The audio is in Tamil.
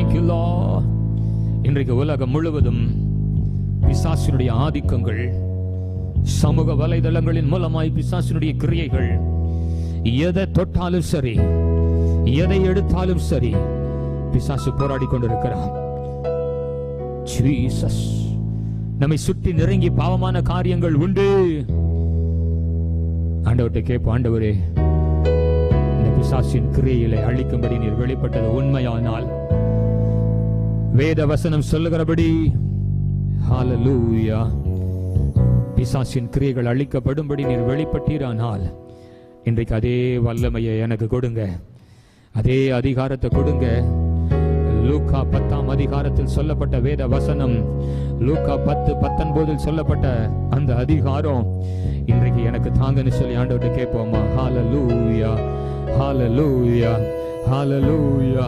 Thank you, Lord. இன்றைக்கு உலகம் முழுவதும் பிசாசினுடைய ஆதிக்கங்கள், சமூக வலைதளங்களின் மூலமாய் பிசாசினுடைய கிரியைகள், எதை தொட்டாலும் சரி, எதை எடுத்தாலும் சரி, பிசாசு போராடி கொண்டிருக்கிறான். ஜீசஸ், நம்மை சுற்றி நெருங்கி பாவமான காரியங்கள் உண்டு. ஆண்டவர்கிட்ட கேட்போம், ஆண்டவரே, இந்த பிசாசின் கிரியைகளை அழிக்கும்படி நீர் வெளிப்பட்டது உண்மையானால், வேத வசனம் சொல்லுகிறபடி, ஹல்லேலூயா, பிசாசின் கிரியைகள் அழிக்கப்படும்படி நீர் வெளிப்பட்டீரானால், இன்றைக்கு அதே வல்லமையை எனக்கு கொடுங்க, அதே அதிகாரத்தை கொடுங்க. லூக்கா 10ஆம் அதிகாரத்தில் சொல்லப்பட்ட வேத வசனம், லூக்கா 10:19 சொல்லப்பட்ட அந்த அதிகாரம் இன்றைக்கு எனக்கு தாங்கன்னு சொல்லி ஆண்டவர்கிட்ட கேட்போமா? ஹல்லேலூயா, ஹல்லேலூயா, ஹல்லேலூயா.